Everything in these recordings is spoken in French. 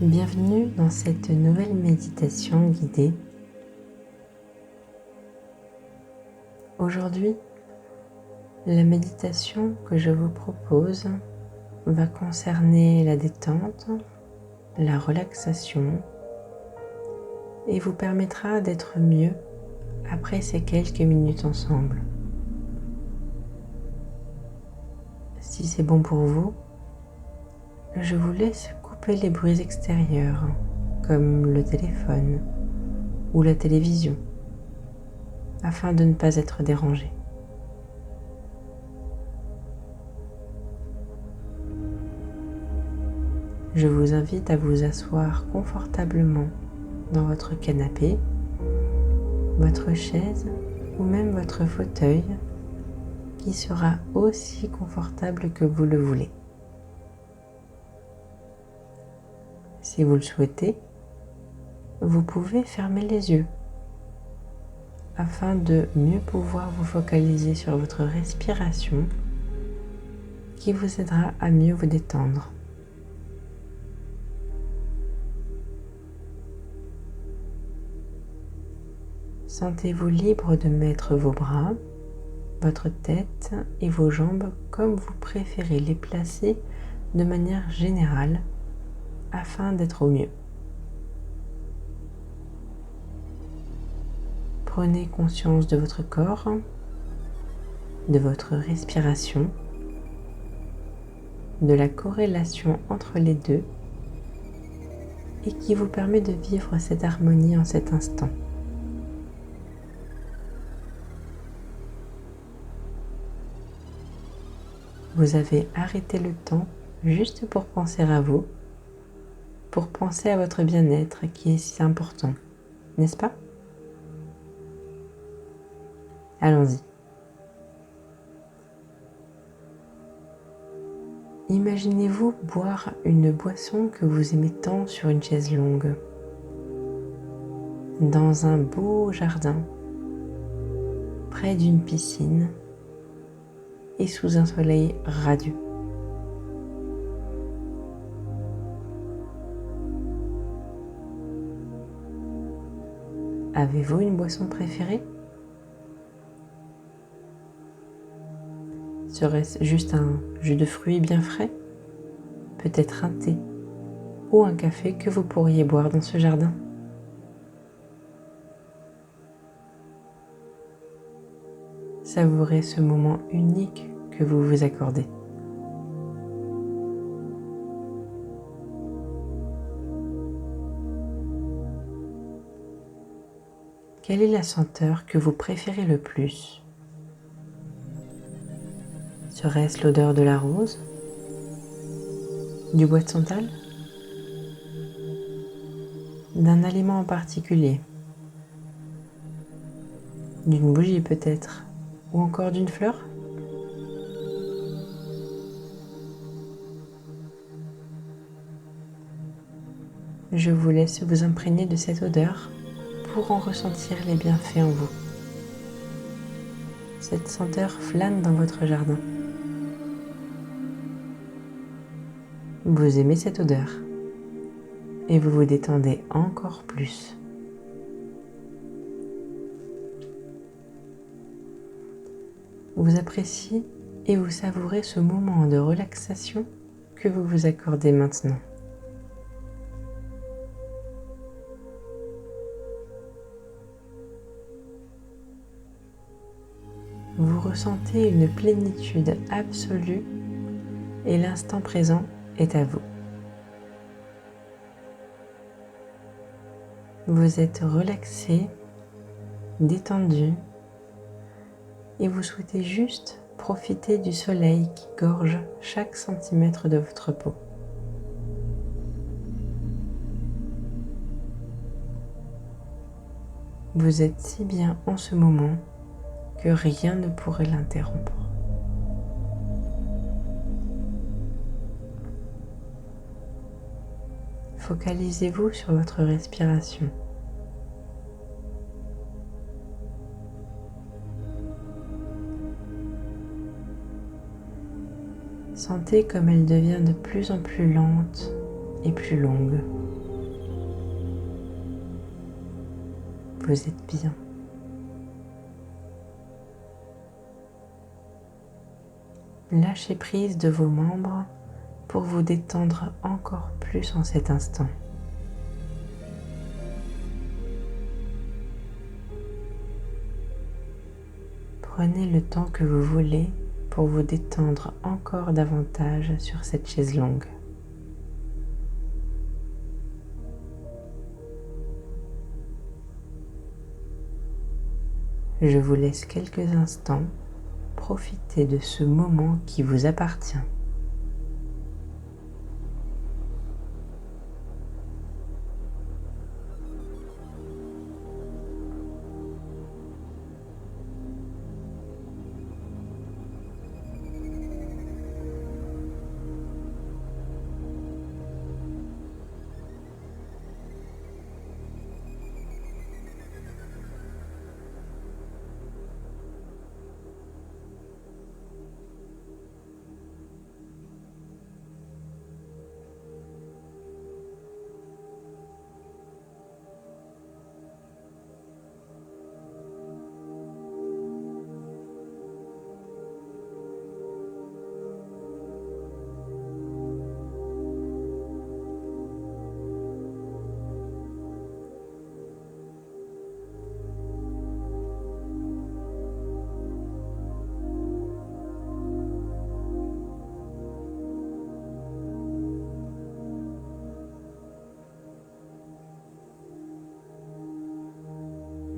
Bienvenue dans cette nouvelle méditation guidée. Aujourd'hui, la méditation que je vous propose va concerner la détente, la relaxation et vous permettra d'être mieux après ces quelques minutes ensemble. Si c'est bon pour vous, je vous laisse couper les bruits extérieurs comme le téléphone ou la télévision afin de ne pas être dérangé. Je vous invite à vous asseoir confortablement dans votre canapé, votre chaise ou même votre fauteuil qui sera aussi confortable que vous le voulez. Si vous le souhaitez, vous pouvez fermer les yeux afin de mieux pouvoir vous focaliser sur votre respiration qui vous aidera à mieux vous détendre. Sentez-vous libre de mettre vos bras, votre tête et vos jambes comme vous préférez les placer de manière générale afin d'être au mieux. Prenez conscience de votre corps, de votre respiration, de la corrélation entre les deux et qui vous permet de vivre cette harmonie en cet instant. Vous avez arrêté le temps juste pour penser à vous, pour penser à votre bien-être qui est si important, n'est-ce pas? Allons-y. Imaginez-vous boire une boisson que vous aimez tant sur une chaise longue, dans un beau jardin, près d'une piscine et sous un soleil radieux. Avez-vous une boisson préférée? Serait-ce juste un jus de fruits bien frais? Peut-être un thé ou un café que vous pourriez boire dans ce jardin? Savourez ce moment unique que vous vous accordez. Quelle est la senteur que vous préférez le plus? Serait-ce l'odeur de la rose? Du bois de santal? D'un aliment en particulier? D'une bougie peut-être? Ou encore d'une fleur? Je vous laisse vous imprégner de cette odeur pour en ressentir les bienfaits en vous. Cette senteur flâne dans votre jardin. Vous aimez cette odeur et vous vous détendez encore plus. Vous appréciez et vous savourez ce moment de relaxation que vous vous accordez maintenant. Vous ressentez une plénitude absolue et l'instant présent est à vous. Vous êtes relaxé, détendu et vous souhaitez juste profiter du soleil qui gorge chaque centimètre de votre peau. Vous êtes si bien en ce moment que rien ne pourrait l'interrompre. Focalisez-vous sur votre respiration. Sentez comme elle devient de plus en plus lente et plus longue. Vous êtes bien. Lâchez prise de vos membres pour vous détendre encore plus en cet instant. Prenez le temps que vous voulez pour vous détendre encore davantage sur cette chaise longue. Je vous laisse quelques instants profiter de ce moment qui vous appartient.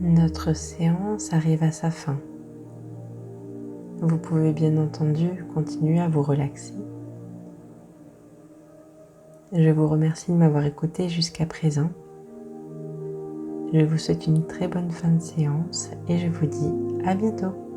Notre séance arrive à sa fin. Vous pouvez bien entendu continuer à vous relaxer. Je vous remercie de m'avoir écouté jusqu'à présent. Je vous souhaite une très bonne fin de séance et je vous dis à bientôt.